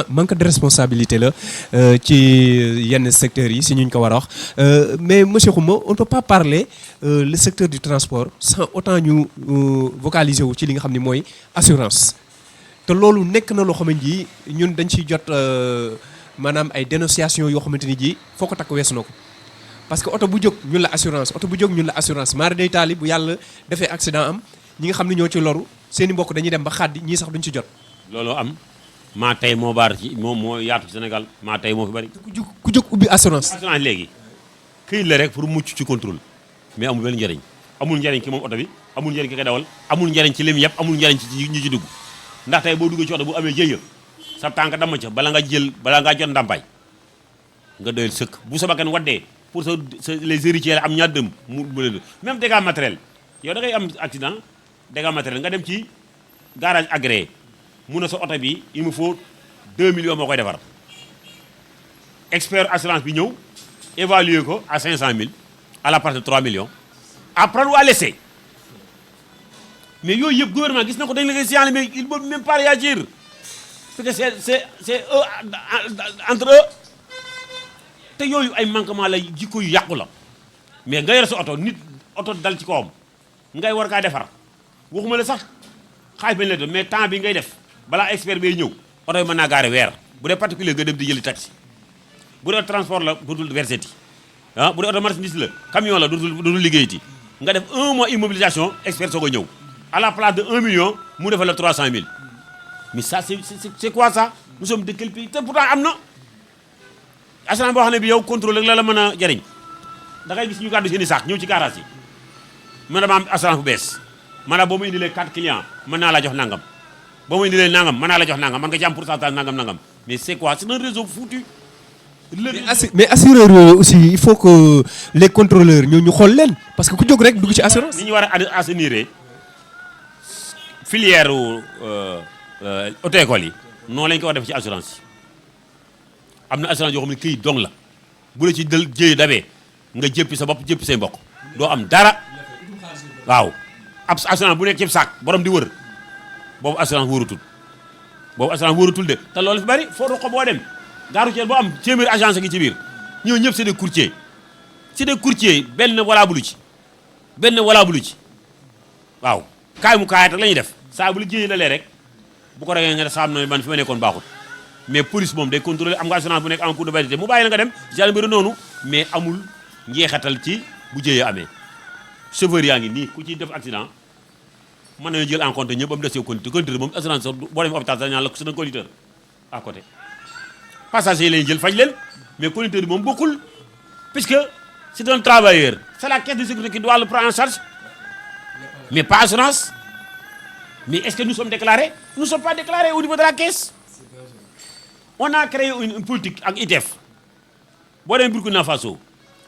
manque de responsabilité la ci yenn secteurs yi si ñu ko war a wax mais monsieur Khouma on ne peut pas parler le secteur du transport sans autant ñu vocaliser wu ci li nga xam ne mooy assurance te loolu nekk na loo xamante ni ñun dañ ciy jot maanaam ay dénonciation yoo xamante ni ji foo ko takk weesu na ko parce que oto bu jóg ñun la assurance oto bu jóg ñun la assurance maari day taali bu yàlla defee accident am ñi nga xam ne ñoo ci loru seen i mbokk dañuy dem ba xaddi ñii sax duñ ci jot. loolu am maa tey moo baar ci moom moo yaatu ci Sénégal maa tey moo fi bari. ku jóg ubbi assurance. assurance léegi këyit la rek pour mucc ci contrôle mais amul benn njëriñ amul njëriñ ki moom oto bi amul njëriñ ki koy dawal amul njëriñ ci lim yëpp amul njëriñ ci ñi ci dugg ndax tey boo duggee ci oto bu amee jëye sa tànk damm ca bala nga jot ndàmpaay nga doyal sëkk bu sa bakkan waddee pour sa les héritiers am ñaar dëm mu même dégâts matériels yow da ngay am accident dégâts matériels nga dem ci garage agréé mun na sa oto bi il me faut 2 millions moo koy defar expert assurance bi ñëw évaluer ko à 500 000 à la place de 3 millions à prendre ou à laisser mais yooyu yëpp gouvernement gis na ko dañ la koy signaler mais il ne peut même pas réagir parce que c'est eux entre eux te yooyu ay manquement la jikko yu yàqu la mais nga yor sa oto nit oto dal ci kawam ngay war kaa defar waxuma la sax xaalis bañ la doon mais temps bi ngay def balaa expert bay ñëw oto bi mën naa gaare weer bu dee particulier nga dem di jëli taxi bu dee transport la dootul verseti ah bu dee oto marchandise la camion la dootul liggéeyati nga def 1 mois immobilisation expert soog a ñëw à la place de 1 million mu defal la 300 000 mais ça c'est quoi ça nous sommes de quel pays te pourtant am na assurance boo xam ne bi yow contrôle rek la mën a jariñ da ngay gis ñu gàddu seen i saak ñëw ci garage yi man dama am assurance bu bees maanaam boo ma indilee 4 clients mën naa la jox nangam boo ma indilee nangam mën naa la jox nangam man nga ci am pourcentage nangam mais c'est quoi c'est un réseau foutu. mais assureur yooyu aussi il faut que les contrôleurs ñu xool leen parce que ku jóg rek dugg ci assurance. ni ñu war a assainir filière auto-école yi noonu lañ ko war a def ci assurance yi am na assurance yoo xam ne këyit dong la bu la ci jëy dabee nga jëppi sa bopp jëppi say mbokk doo am dara waaw ab assurance bu nekk ci saak borom di wër boobu assurance wóorutul de te loolu fi bari foo roqo boo dem gaaru ceer boo am téeméeri agence gi ci biir ñoo ñëpp c'est des courtiers benn walaa bulu ci waaw kaay mu kaayat rek la ñuy def saa bu la jëyee lalee rek bu ko regee nga def saam na man fi ma nekkoon baaxut mais police moom day contrôler am nga assurance bu nekk en cours de validité mu bàyyi la nga dem gendarmerie noonu mais amul njeexatal ci bu jëyee amee chauffeur yaa ngi nii ku ci def accident mën nañu jël en compte ñëpp am des yow conducteur moom assurance sax boo demee hôpital sax ñaan la c'est un conducteur à côté passager yi lañuy jël faj leen mais conducteur bi moom bokkul puisque c'est un travailleur c'est la caisse de sécurité qui doit le prendre en charge mais pas assurance mais est-ce que nous sommes déclarés nous ne sommes pas déclarés au niveau de la caisse on a créé une politique ak ITF boo demee Burkina Faso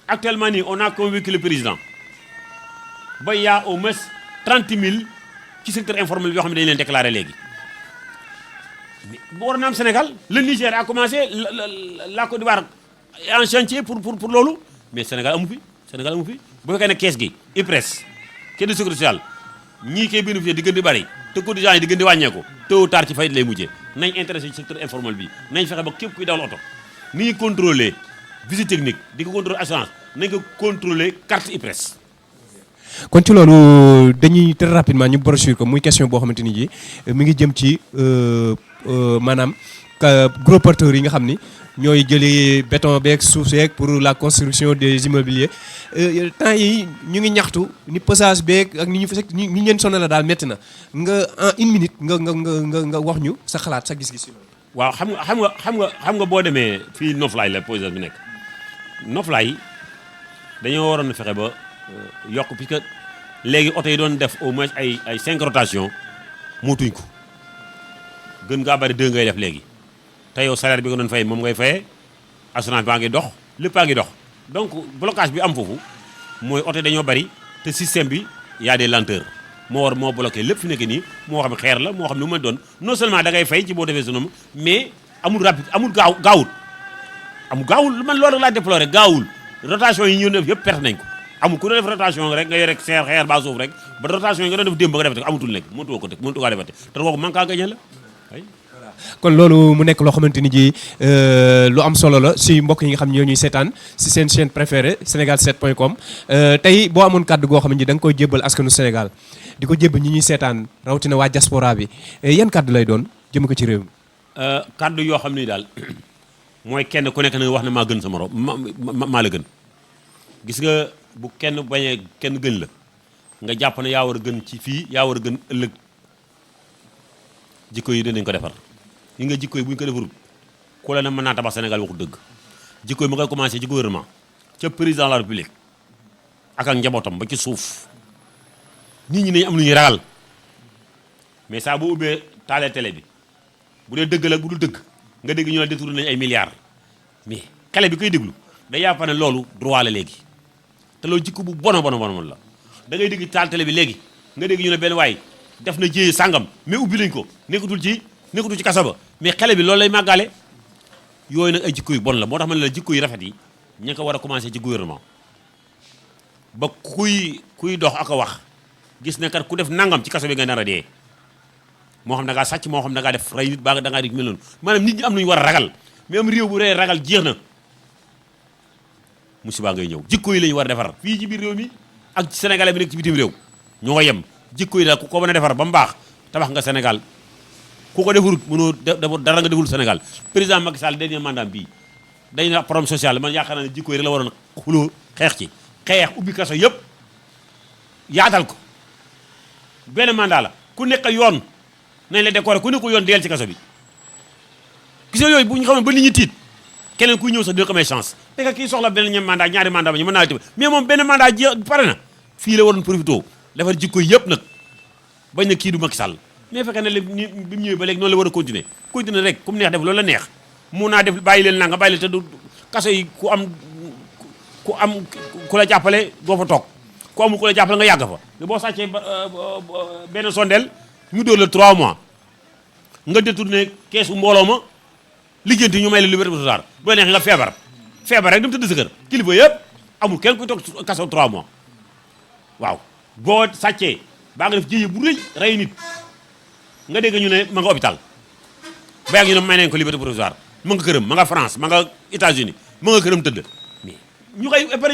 actuellement nii on a convaincu le président ba y a au moins 30 000 ci secteur informel yoo xam ne dañu leen déclaré léegi mais bu war na am Sénégal le Niger a commencé la Côte d'Ivoire est en chantier pour loolu mais Sénégal amu fi bu fekkee ne kees gi IPRES caisse de sécurité sociale ñii koy bénéficier di gën di bari te cotisants yi di gën di wàññeeku tôt ou tard ci fayit lay mujjee nañ intéressé ci secteur informel bi nañ fexe ba képp kuy dawal oto ni ñuy contrôler visite technique di ko contrôler assurance nañ ko contrôler carte IPRES. kon ci loolu dañuy très rapidement ñu brochure ko muy question boo xamante ni ji mi ngi jëm ci maanaam gros porteurs yi nga xam ni ñooy jëlee béton beeg suuf seeg pour la construction des immobiliers temps yi ñu ngi ñaxtu ni passage beeg ak ni ñu fekk ni ñu leen sonal la daal métti na nga en une minute nga wax ñu sa xalaat sa gis-gis. waaw xam nga boo demee fii Noflaay la posage bi nekk Noflaay dañoo waroon a fexe ba yokk puisque léegi oto yi doon def au moins ay 5 rotation mootuñ ko gën ngaa bari 2 ngay def léegi. te yow salaire bi nga doon fay moom ngay fayee assurance baa ngi dox lépp a ngi dox donc blocage bi am foofu mooy oto dañoo bari te système bi y a des lenteurs moo bloqué lépp fi nekk nii moo xam xeer la moo xam ne mu mën doon non seulement da ngay fay ci boo defee sa mais amul rapide amul gaawul man loolu laa déploré gaawul rotation yi ñu def yëpp perte nañ ko amul ku doon def rotation rek nga yore xeer ba suuf rek ba rotation yi nga doon def démb ba nga defate ko amutul nekk mëntu kaa defate te kooku manque à gagner la ay kon loolu mu nekk loo xamante ni ji lu am solo la si mbokk yi nga xam ne ñoo ñuy seetaan si seen chaîne préférée Sénégal7.com tey boo amoon kàddu goo xam ne da nga koy jébbal askanu Sénégal di ko jébbal ñi ñuy seetaan rawatina waa diaspora bi yan kàddu lay doon jëm ko ci réew mi. kàddu yoo xam ni daal mooy kenn ku nekk na wax ne maa gën sa morom maa la gën gis nga bu kenn bañee kenn gën la nga jàpp ne yaa war a gën ci fii yaa war a gën ëllëg jikko yi dinañ ko defar yi nga jikko yi bu ñu ko defarul ku la ne mën naa tabax Sénégal waxu dëgg jikko yi ma koy commencé ci gouvernement ca président de la république ak njabootam ba ci suuf nit ñi nañ am lu ñuy ragal mais saa boo ubbee taalee télé bi bu dee dëgg la bu dul dëgg nga dégg ñu la détourné nañ ay milliards mais xale bi koy déglu day yàpp ne loolu droit la léegi te loolu jikko bu bon la da ngay dégg taal télé bi léegi nga dégg ñu ne benn waay def na jéye sàngam mais ubbi nañ ko nekkatul ci kaso ba mais xale bi loolu lay màggaale yooyu nag ay jikko yu bon la moo tax ma ne la jikko yu rafet yi ña ko war a commencé ci gouvernement ba kuy dox ak a wax gis ne kat ku def nangam ci kaso bi nga nar a dee moo xam da ngaa sàcc moo xam da ngaa def rey nit baa da ngaa di mel noonu maanaam nit ñi am nañu war a ragal mais am réew bu rey ragal jeex na musiba ngay ñëw jikko yi la ñu war a defar fii ci biir réew mi ak sénégalais bi nekk ci bitim réew ñoo yem jikko yi daal ku ko mën a defar ba mu baax tabax nga Sénégal ku ko defarut mënoo dara nga deful Sénégal président Macky Sall dernier mandat bii dañ na problème social man yaakaar naa ne jikko yi rek la waroon xuloo xeex ci xeex ubbi kaso yëpp yaatal ko benn mandat la ku nekk yoon nañ la décorer ku nekkul yoon deel ci kaso bi gis nga yooyu bu ñu xamee ba nit ñi tiit keneen kuy ñëw sax dina ko may chance te que kii soxla benn ñem mandat ñaari mandat ba ñu mën naa la mais moom benn mandat ji pare na fii la waroon profité defar jikko yëpp nag bañ na kii du Macky Sall mais fekkee ne ni bi mu ñëwee ba léegi noonu la war a continuer rek comme neex def loolu la neex mun naa def bàyyi leen nanga bàyyi leen te du kaso yi ku la jàppale doo fa toog ku amul ku la jàppale nga yàgg fa mais boo sàccee benn sondeel ñu dóor la 3 mois nga détourné keesu mbooloo ma liggéenti ñu may la liberté provisoire bu la neex nga feebar rek dem tëdd sa kër kilifa yëpp amul kenn kuy toog kaso 3 mois waaw boo sàccee baa nga def jéye bu rëy rey nit nga dégg ñu ne ma nga hôpital ba yàgg ñu ne may nañ ko liberté provisoire ma nga këram ma nga France ma nga États-Unis ma nga këram tëdd mais ñu koy pare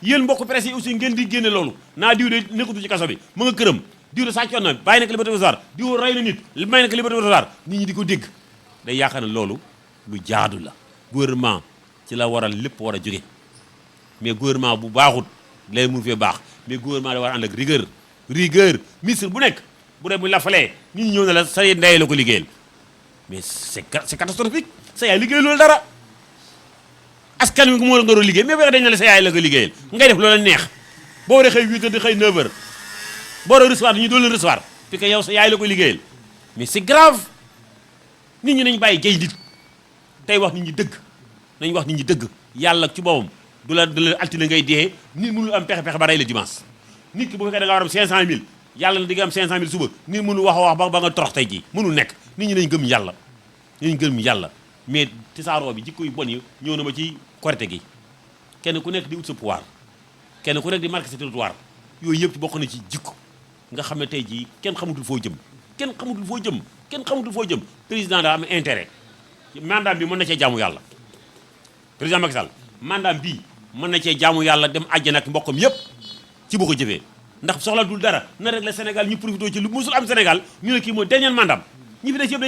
yéen mbokk presse yi aussi ngeen di génne loolu naa diw de nekkatu ci kaso bi ma nga këram diw de sàccoon na bàyyi nekk liberté provisoire diw rey na nit may nekk liberté provisoire nit ñi di ko dégg day yaakaar ne loolu lu jaadu la gouvernement ci la waral lépp war a jóge mais gouvernement bu baaxut lay mun fee baax mais gouvernement da war a ànd ak rigueur ministre bu nekk bu dee bu la falee nit ñi ñëw na la sa ndey la ko liggéeyal mais c'est catastrophique sa yaay liggéey loolu dara askan wi moo la nga doon liggéey mais bu dañ ne la sa yaay la ko liggéeyal ngay def loola neex boo waree xëy 8 heures di xëy 9 heures boo waree recevoir ñu doon leen recevoir parce que yow sa yaay la ko liggéeyal mais c'est grave nit ñi nañ bàyyi jay nit tey wax nit ñi dëgg nañ wax nit ñi dëgg yàlla ci boppam du la altine ngay dee nit mënul am pexe ba rey la dimanche nit ki bu fekkee da nga war am 500000 yàlla na di nga am 500000 suba nit mënul wax ba nga torox tey jii mënul nekk nit ñi nañ gëm yàlla mais tisaaroo bi jikko yu bon yi ñëw na ma ci korite gi kenn ku nekk di ut sa pouvoir kenn ku nekk di marqué sa territoire yooyu yëpp bokk na ci jikko nga xam ne tey jii kenn xamutul foo jëm président daa am intérêt mandat bi mën na cee jaamu yàlla président Macky Sall mandat bii mën na cee jaamu yàlla dem àjjana ak mbokkam yëpp ci boo ko jëfee ndax soxlatul dara na rek la Sénégal ñu profité ci lu musul am Sénégal ñu ne kii mooy dernier mandat ñi fi des yëpp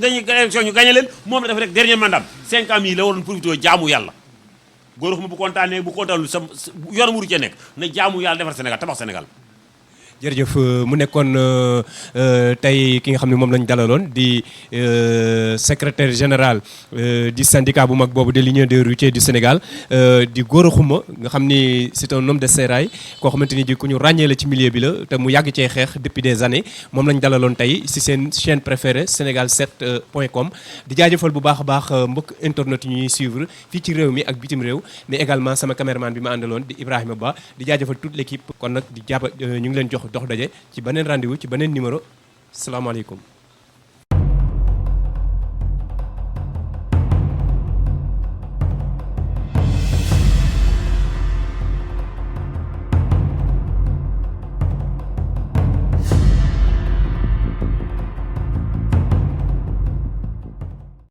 dañuy élection ñu gagné leen moom la dafa rek dernier mandat 5 ans yi la waroon profité jaamu yàlla góor xam bu kontaanee bu kontaanul sa yoon wuru cee nekk na jaamu yàlla defar Sénégal tabax Sénégal. jërëjëf mu nekkoon tey ki nga xam ne moom lañu dalaloon di secrétaire général du syndicat bu mag boobu de l'Union des routiers du Sénégal di Gora Khouma nga xam ni c'est un homme de sérail koo xamante ni ji ku ñu ràññee la ci milieu bi la te mu yàgg cee xeex depuis des années moom lañu dalaloon tey si seen chaîne préférée Sénégal7.com di jaajëfal bu baax a baax mbokk internet yi ñuy suivre fii ci réew mi ak bitim réew mais également sama caméraman bi ma àndaloon di Ibrahima Ba di jaajëfal toute l'équipe kon nag di ñu ngi leen jox dox daje ci beneen rendez-vous ci beneen numéro salaamaaleykum